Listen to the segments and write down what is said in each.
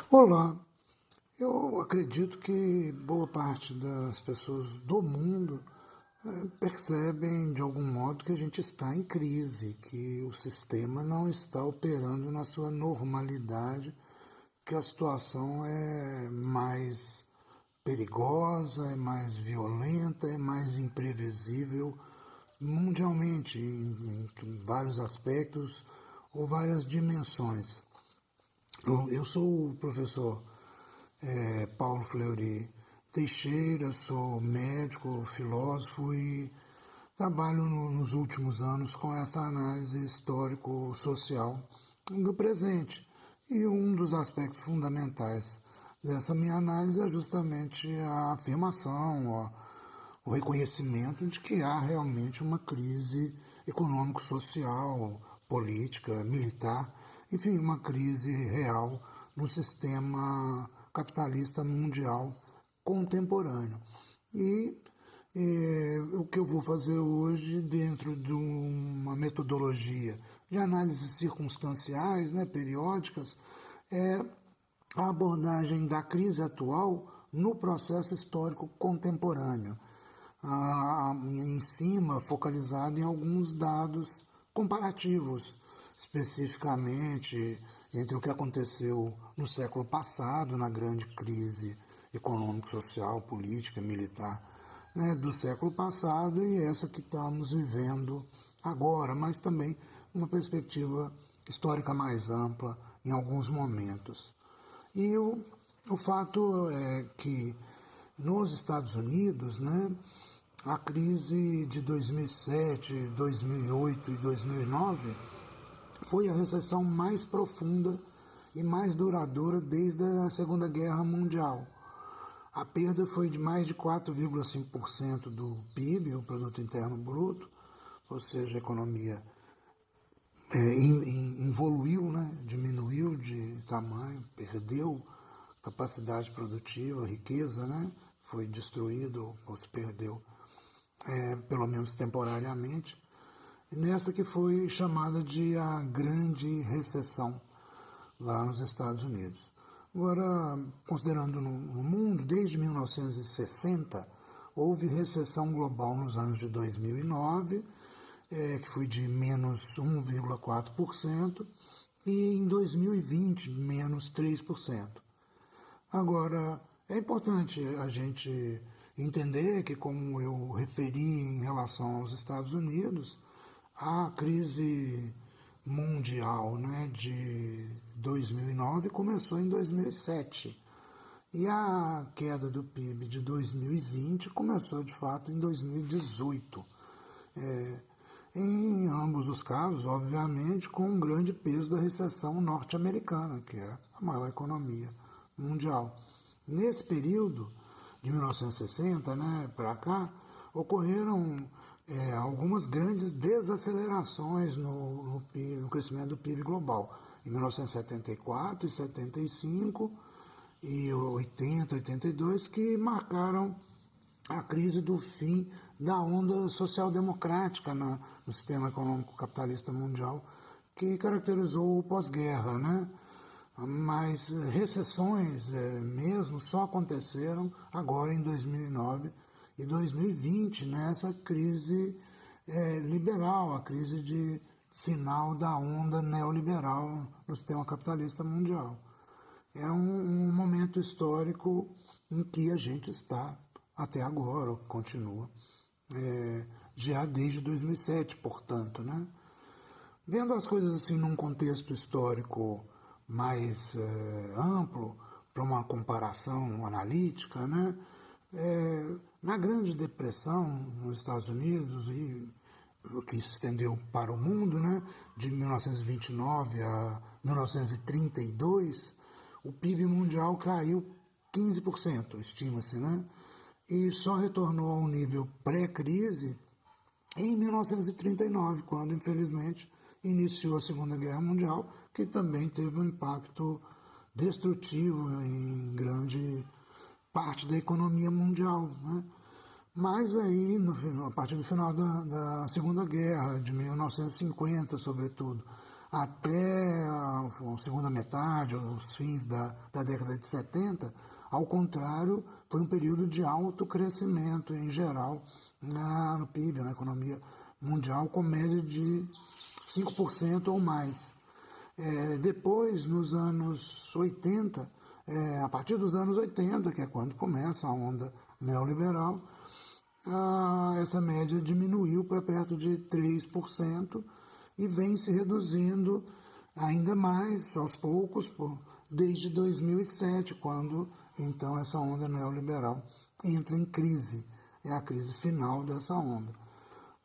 Olá, eu acredito que boa parte das pessoas do mundo percebem de algum modo que a gente está em crise, que o sistema não está operando na sua normalidade, que a situação é mais perigosa, é mais violenta, é mais imprevisível mundialmente, em vários aspectos ou várias dimensões. Eu sou o professor Paulo Fleury Teixeira, sou médico, filósofo e trabalho nos últimos anos com essa análise histórico-social do presente. E um dos aspectos fundamentais dessa minha análise é justamente a afirmação, o reconhecimento de que há realmente uma crise econômico-social, política, militar, enfim, uma crise real no sistema capitalista mundial contemporâneo. O que eu vou fazer hoje, dentro de uma metodologia de análises circunstanciais, periódicas, é a abordagem da crise atual no processo histórico contemporâneo. Em cima, focalizado em alguns dados comparativos, especificamente entre o que aconteceu no século passado, na grande crise econômica, social, política, militar, do século passado, e essa que estamos vivendo agora, mas também uma perspectiva histórica mais ampla em alguns momentos. E o fato é que nos Estados Unidos, a crise de 2007, 2008 e 2009 foi a recessão mais profunda e mais duradoura desde a Segunda Guerra Mundial. A perda foi de mais de 4,5% do PIB, o Produto Interno Bruto, ou seja, a economia evoluiu, diminuiu de tamanho, perdeu capacidade produtiva, riqueza, foi destruído ou se perdeu, pelo menos temporariamente, nessa que foi chamada de a Grande Recessão lá nos Estados Unidos. Agora, considerando no mundo, desde 1960, houve recessão global nos anos de 2009, que foi de menos 1,4%, e em 2020, menos 3%. Agora, é importante a gente entender que, como eu referi em relação aos Estados Unidos, a crise mundial de 2009 começou em 2007 e a queda do PIB de 2020 começou de fato em 2018. Em ambos os casos, obviamente, com um grande peso da recessão norte-americana, que é a maior economia mundial. Nesse período, de 1960 para cá, ocorreram algumas grandes desacelerações no crescimento do PIB global. Em 1974 e 75 e 80, 82, que marcaram a crise do fim da onda social-democrática no sistema econômico capitalista mundial, que caracterizou o pós-guerra, Mas recessões mesmo só aconteceram agora em 2009 e 2020, nessa crise liberal, a crise de final da onda neoliberal no sistema capitalista mundial. É um momento histórico em que a gente está até agora, continua, já desde 2007, portanto, Vendo as coisas assim num contexto histórico mais amplo, para uma comparação analítica, na Grande Depressão nos Estados Unidos, e que se estendeu para o mundo, de 1929 a 1932, o PIB mundial caiu 15%, estima-se, e só retornou ao nível pré-crise em 1939, quando, infelizmente, iniciou a Segunda Guerra Mundial, que também teve um impacto destrutivo em grande parte da economia mundial. Mas aí, a partir do final da Segunda Guerra, de 1950, sobretudo, até a segunda metade, os fins da década de 70, ao contrário, foi um período de alto crescimento em geral no PIB, na economia mundial, com média de 5% ou mais. Depois, nos anos 80, a partir dos anos 80, que é quando começa a onda neoliberal, essa média diminuiu para perto de 3% e vem se reduzindo ainda mais aos poucos desde 2007, quando então essa onda neoliberal entra em crise, é a crise final dessa onda.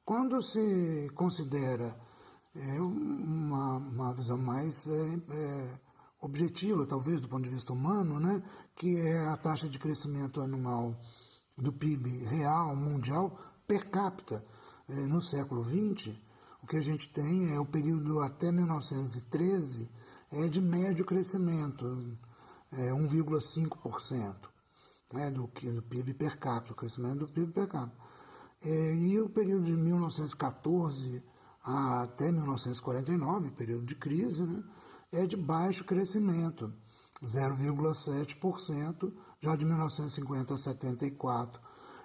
Quando se considera uma visão mais objetiva, talvez, do ponto de vista humano, né, que é a taxa de crescimento anual do PIB real mundial per capita no século XX, o que a gente tem é o período até 1913 de médio crescimento, 1,5% do PIB per capita, o crescimento do PIB per capita. E o período de 1914 até 1949, período de crise, né, é de baixo crescimento, 0,7%, já de 1950 a 74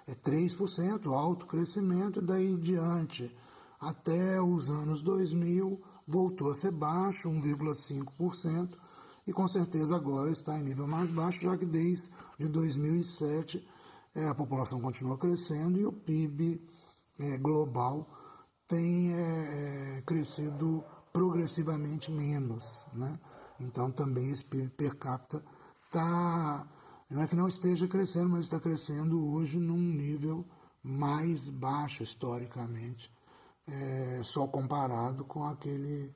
é 3%, alto crescimento, daí em diante, até os anos 2000, voltou a ser baixo, 1,5%, e com certeza agora está em nível mais baixo, já que desde 2007 a população continua crescendo e o PIB global tem crescido progressivamente menos, né? Então também esse PIB per capita não é que não esteja crescendo, mas está crescendo hoje num nível mais baixo historicamente, só comparado com aquele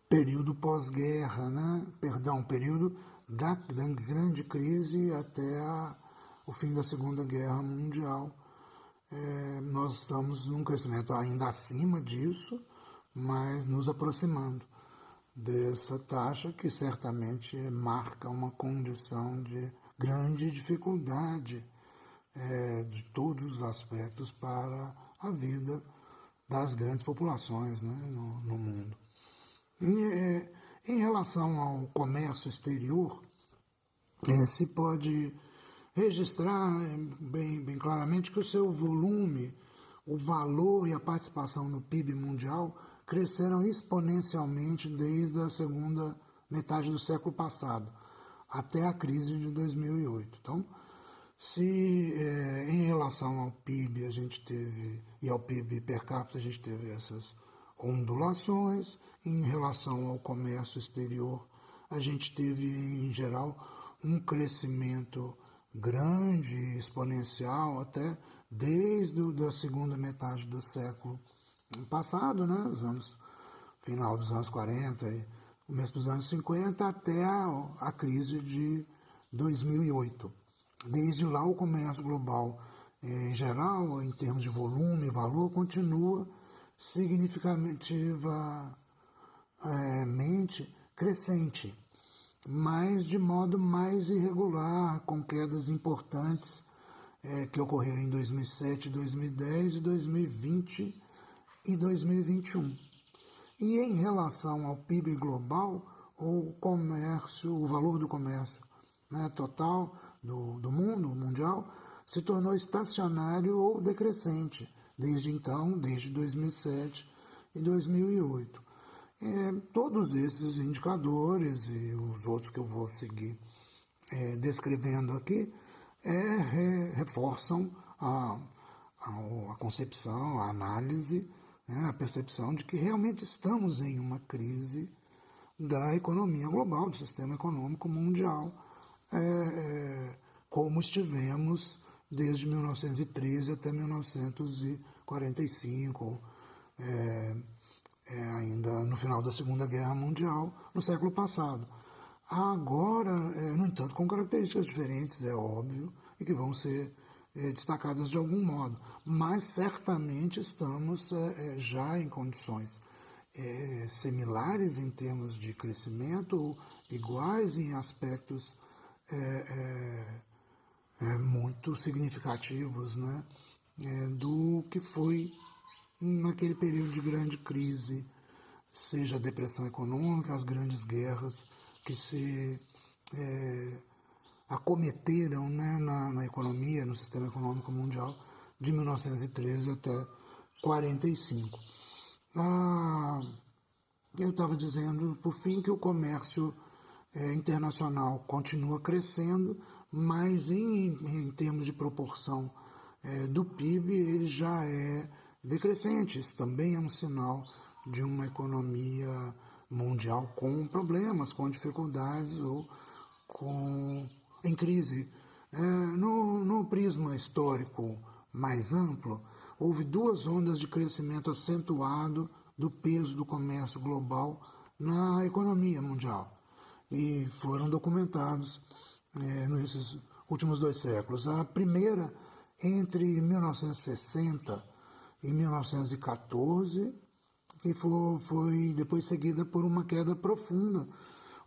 período pós-guerra, né? Período da grande crise até o fim da Segunda Guerra Mundial. Nós estamos num crescimento ainda acima disso, mas nos aproximando dessa taxa que certamente marca uma condição de grande dificuldade de todos os aspectos para a vida das grandes populações, né, no mundo. Em relação ao comércio exterior, se pode registrar bem claramente que o seu volume, o valor e a participação no PIB mundial cresceram exponencialmente desde a segunda metade do século passado, até a crise de 2008. Então, se em relação ao PIB e ao PIB per capita a gente teve essas ondulações, em relação ao comércio exterior a gente teve em geral um crescimento grande, exponencial, até desde a segunda metade do século passado, né, final dos anos 40 e começo dos anos 50, até a crise de 2008. Desde lá o comércio global, em geral, em termos de volume e valor, continua significativamente crescente, mas de modo mais irregular, com quedas importantes que ocorreram em 2007, 2010, 2020 e 2021. E em relação ao PIB global, o valor do comércio, né, total do mundo mundial se tornou estacionário ou decrescente desde 2007 e 2008. Todos esses indicadores e os outros que eu vou seguir descrevendo aqui reforçam a concepção, a análise, né, a percepção de que realmente estamos em uma crise da economia global, do sistema econômico mundial, como estivemos desde 1913 até 1945, ainda no final da Segunda Guerra Mundial, no século passado. Agora, no entanto, com características diferentes, é óbvio, e que vão ser destacadas de algum modo, mas certamente estamos já em condições similares em termos de crescimento, ou iguais em aspectos muito significativos, né, do que foi naquele período de grande crise seja a depressão econômica, as grandes guerras que se acometeram, né, na economia, no sistema econômico mundial, de 1913 até 45. Eu estava dizendo, por fim, que o comércio internacional continua crescendo, mas em termos de proporção do PIB, ele já é decrescente. Isso também é um sinal de uma economia mundial com problemas, com dificuldades ou em crise. No prisma histórico mais amplo, houve duas ondas de crescimento acentuado do peso do comércio global na economia mundial e foram documentados nesses últimos 2 séculos. A primeira entre 1960 e 1914, que foi depois seguida por uma queda profunda,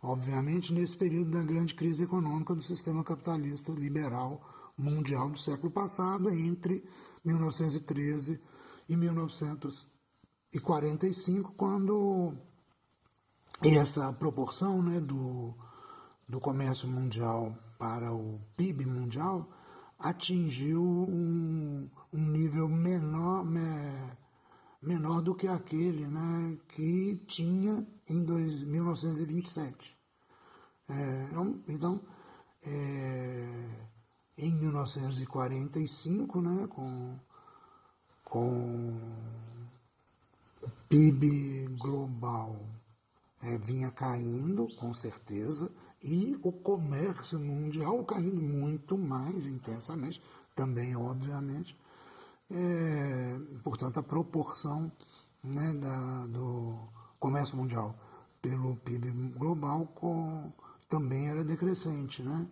obviamente, nesse período da grande crise econômica do sistema capitalista liberal mundial do século passado, entre 1913 e 1945, quando essa proporção, né, do comércio mundial para o PIB mundial atingiu um nível menor do que aquele, né, que tinha em 1927. Então, em 1945, né, com o PIB global vinha caindo, com certeza, e o comércio mundial caindo muito mais intensamente, também, obviamente. Portanto, a proporção, né, do comércio mundial pelo PIB global também era decrescente, né?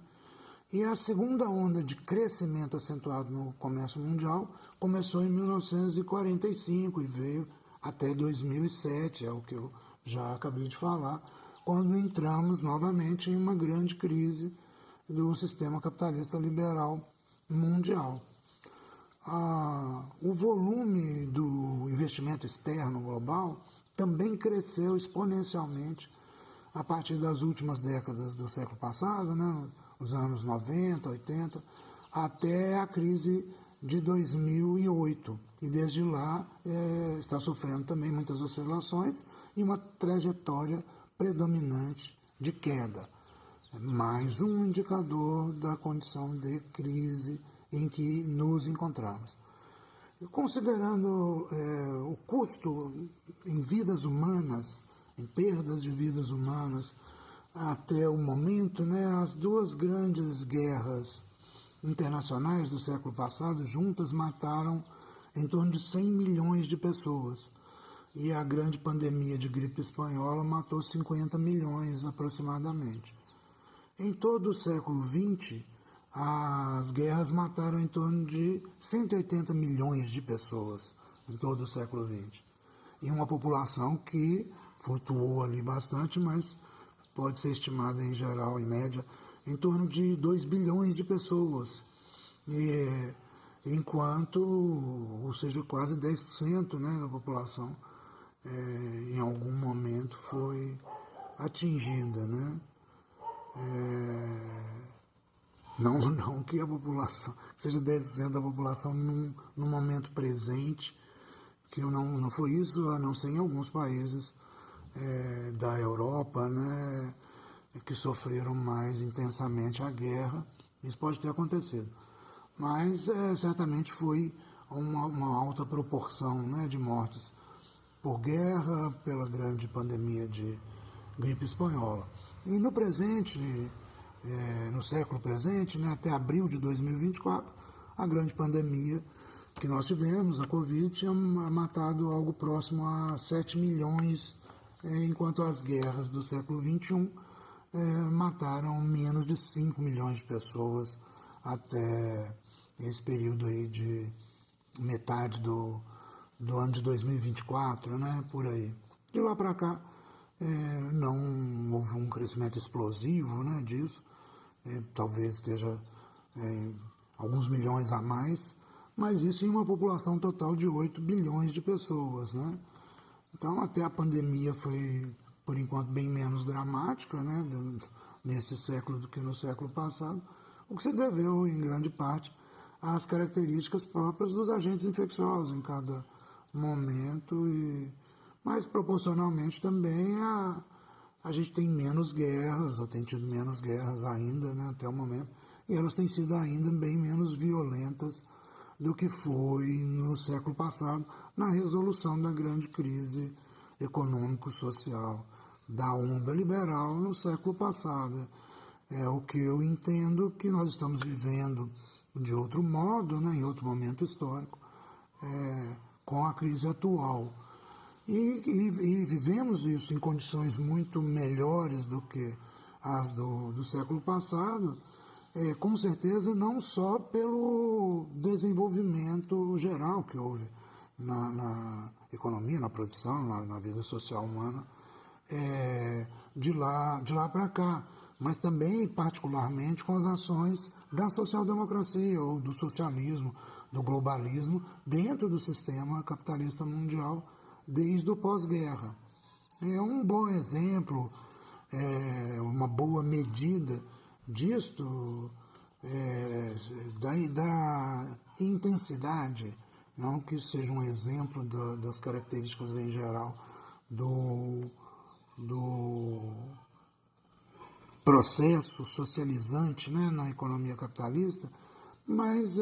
E a segunda onda de crescimento acentuado no comércio mundial começou em 1945 e veio até 2007, é o que eu já acabei de falar, quando entramos novamente em uma grande crise do sistema capitalista liberal mundial. O volume do investimento externo global também cresceu exponencialmente a partir das últimas décadas do século passado, né, os anos 90, 80, até a crise de 2008. E desde lá está sofrendo também muitas oscilações e uma trajetória predominante de queda. Mais um indicador da condição de crise em que nos encontramos. Considerando o custo em vidas humanas, em perdas de vidas humanas, até o momento, né, as duas grandes guerras internacionais do século passado juntas mataram em torno de 100 milhões de pessoas. E a grande pandemia de gripe espanhola matou 50 milhões aproximadamente. Em todo o século XX, as guerras mataram em torno de 180 milhões de pessoas em todo o século XX. E uma população que flutuou ali bastante, mas pode ser estimada em geral, em média, em torno de 2 bilhões de pessoas. Enquanto, ou seja, quase 10%, né, da população em algum momento foi atingida, né? Não que a população, que seja 10% da população no momento presente, que não foi isso, a não ser em alguns países da Europa, né, que sofreram mais intensamente a guerra. Isso pode ter acontecido. Mas certamente foi uma alta proporção, né, de mortes por guerra, pela grande pandemia de gripe espanhola. E no presente, no século presente, né, até abril de 2024, a grande pandemia que nós tivemos, a Covid, tinha matado algo próximo a 7 milhões, enquanto as guerras do século XXI mataram menos de 5 milhões de pessoas até esse período aí de metade do ano de 2024, né, por aí. De lá para cá, não houve um crescimento explosivo, né, disso, talvez esteja alguns milhões a mais, mas isso em uma população total de 8 bilhões de pessoas, né? Então, até a pandemia foi, por enquanto, bem menos dramática, né, neste século do que no século passado, o que se deveu, em grande parte, às características próprias dos agentes infecciosos em cada momento, mas proporcionalmente também a gente tem menos guerras, ou tem tido menos guerras ainda, né, até o momento, e elas têm sido ainda bem menos violentas do que foi no século passado, na resolução da grande crise econômico-social da onda liberal no século passado. É o que eu entendo que nós estamos vivendo de outro modo, né, em outro momento histórico, com a crise atual. E vivemos isso em condições muito melhores do que as do século passado, com certeza não só pelo desenvolvimento geral que houve na economia, na produção, na vida social humana, de lá para cá, mas também particularmente com as ações da social-democracia ou do socialismo, do globalismo dentro do sistema capitalista mundial desde o pós-guerra. É um bom exemplo, uma boa medida disto, da intensidade, não que seja um exemplo das características em geral do processo socializante, né, na economia capitalista, mas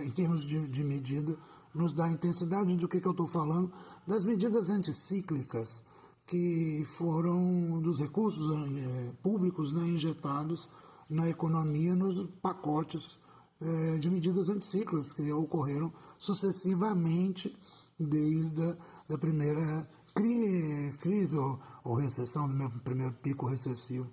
em termos de medida nos dá a intensidade do que eu estou falando, das medidas anticíclicas que foram dos recursos públicos, né, injetados na economia nos pacotes de medidas anticíclicas que ocorreram sucessivamente desde a primeira crise ou recessão, do primeiro pico recessivo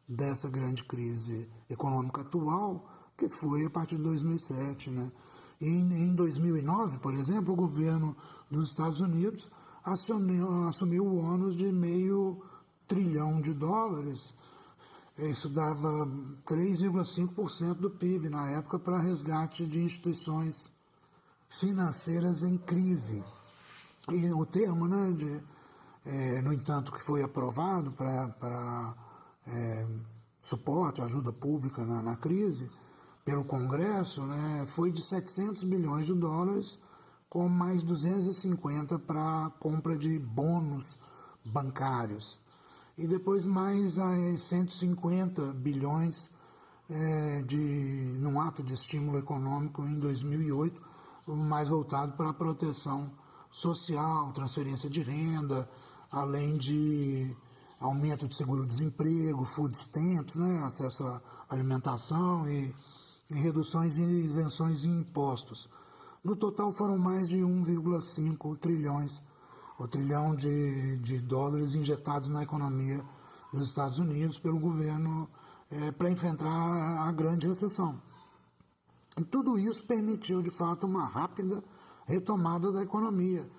dessa grande crise econômica atual, que foi a partir de 2007, né? Em 2009, por exemplo, o governo dos Estados Unidos assumiu o ônus de $500 bilhão. Isso dava 3,5% do PIB na época para resgate de instituições financeiras em crise. E o termo, né, no entanto, que foi aprovado para suporte, ajuda pública na crise, pelo Congresso, né, foi de $700 bilhões, com mais 250 para compra de bônus bancários. E depois mais 150 bilhões num ato de estímulo econômico em 2008, mais voltado para a proteção social, transferência de renda, além de aumento de seguro-desemprego, food stamps, né, acesso à alimentação e reduções e isenções em impostos. No total foram mais de 1,5 trilhões, o trilhão de dólares injetados na economia dos Estados Unidos pelo governo para enfrentar a grande recessão. E tudo isso permitiu, de fato, uma rápida retomada da economia,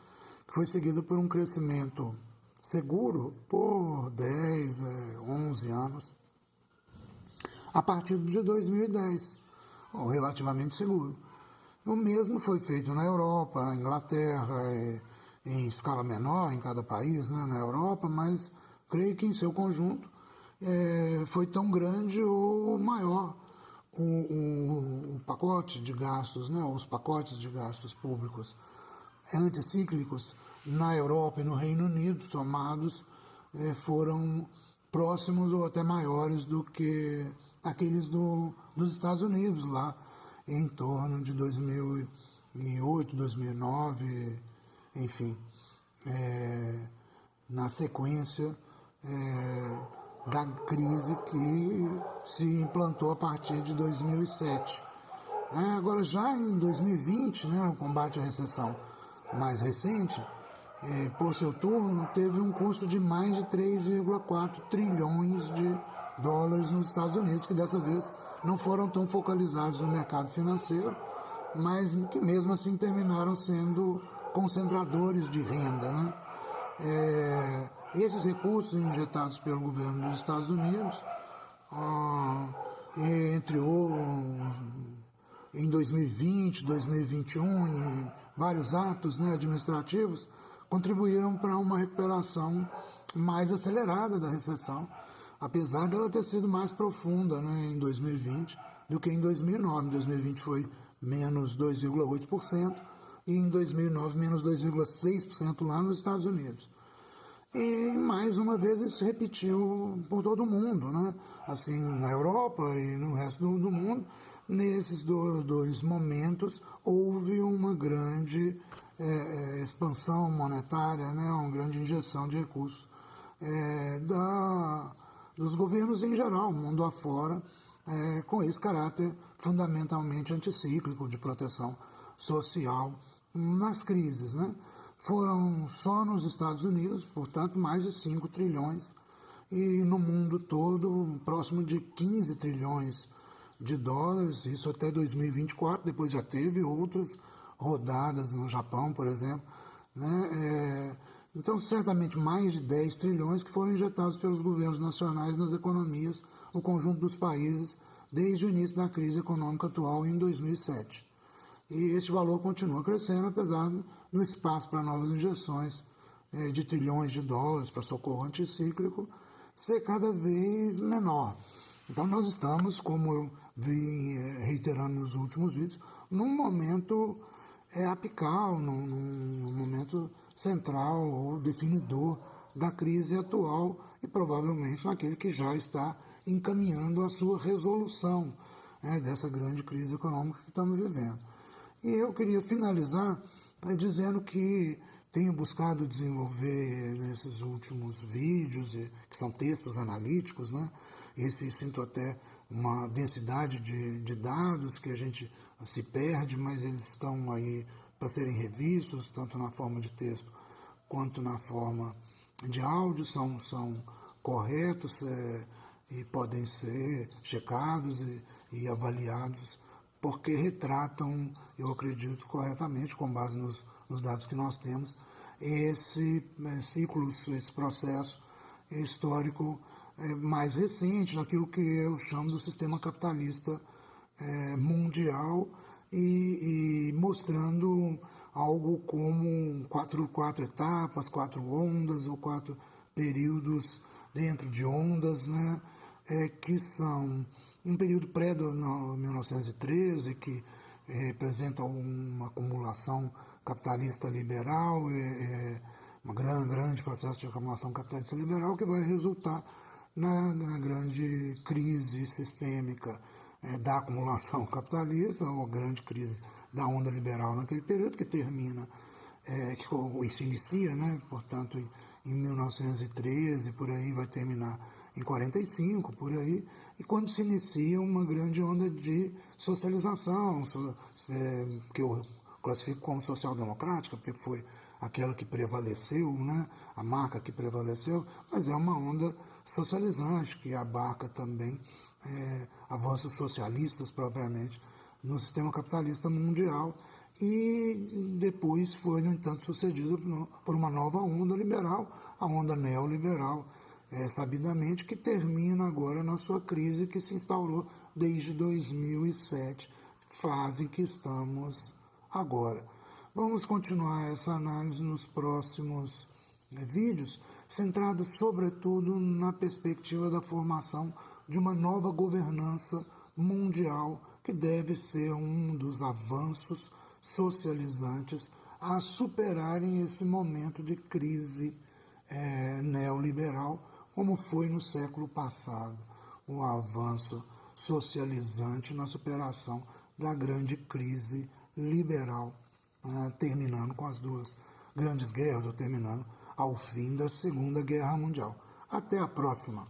que foi seguida por um crescimento seguro por 10, 11 anos, a partir de 2010, ou relativamente seguro. O mesmo foi feito na Europa, na Inglaterra, em escala menor em cada país, né, na Europa, mas creio que em seu conjunto foi tão grande ou maior o pacote de gastos, né, os pacotes de gastos públicos anticíclicos na Europa e no Reino Unido, somados, foram próximos ou até maiores do que aqueles dos Estados Unidos, lá em torno de 2008, 2009, enfim, na sequência da crise que se implantou a partir de 2007. Agora, já em 2020, né, o combate à recessão mais recente, por seu turno, teve um custo de mais de 3,4 trilhões de dólares nos Estados Unidos, que dessa vez não foram tão focalizados no mercado financeiro, mas que mesmo assim terminaram sendo concentradores de renda, né? Esses recursos injetados pelo governo dos Estados Unidos, entre em 2020, 2021, em vários atos, né, administrativos, contribuíram para uma recuperação mais acelerada da recessão, apesar dela ter sido mais profunda, né, em 2020 do que em 2009. Em 2020 foi menos 2,8% e em 2009 menos 2,6% lá nos Estados Unidos. E mais uma vez isso se repetiu por todo o mundo, né? Assim, na Europa e no resto do mundo, nesses dois momentos houve uma grande expansão monetária, né? Uma grande injeção de recursos dos governos em geral, mundo afora, com esse caráter fundamentalmente anticíclico de proteção social nas crises, né? Foram só nos Estados Unidos, portanto, mais de 5 trilhões, e no mundo todo, próximo de 15 trilhões de dólares, isso até 2024, depois já teve outras rodadas no Japão, por exemplo, né? Então, certamente mais de 10 trilhões que foram injetados pelos governos nacionais nas economias, no conjunto dos países, desde o início da crise econômica atual em 2007. E este valor continua crescendo, apesar do espaço para novas injeções de trilhões de dólares para socorro anticíclico ser cada vez menor. Então nós estamos, como eu vim reiterando nos últimos vídeos, num momento apical, num momento central ou definidor da crise atual e provavelmente naquele que já está encaminhando a sua resolução dessa grande crise econômica que estamos vivendo. E eu queria finalizar dizendo que tenho buscado desenvolver nesses últimos vídeos, que são textos analíticos, né? Sinto até uma densidade de dados que a gente se perde, mas eles estão aí para serem revistos, tanto na forma de texto quanto na forma de áudio, são corretos e podem ser checados e avaliados, porque retratam, eu acredito corretamente, com base nos dados que nós temos, esse ciclo, esse processo histórico mais recente, naquilo que eu chamo do sistema capitalista mundial e mostrando algo como quatro etapas, 4 ondas ou 4 períodos dentro de ondas, né, que são um período pré-1913, que representa uma acumulação capitalista liberal, um grande processo de acumulação capitalista liberal que vai resultar na grande crise sistêmica da acumulação capitalista, ou a grande crise da onda liberal naquele período, que termina, que se inicia, né, portanto, em 1913, por aí, vai terminar em 45, por aí, e quando se inicia uma grande onda de socialização, que eu classifico como social-democrática, porque foi aquela que prevaleceu, né, a marca que prevaleceu, mas é uma onda socializante, que abarca também avanços socialistas propriamente no sistema capitalista mundial, e depois foi, no entanto, sucedida por uma nova onda liberal, a onda neoliberal, sabidamente, que termina agora na sua crise que se instaurou desde 2007, fase em que estamos agora. Vamos continuar essa análise nos próximos vídeos, centrados sobretudo na perspectiva da formação de uma nova governança mundial, que deve ser um dos avanços socializantes a superarem esse momento de crise neoliberal, como foi no século passado, um avanço socializante na superação da grande crise liberal, terminando com as duas grandes guerras, ou terminando ao fim da Segunda Guerra Mundial. Até a próxima!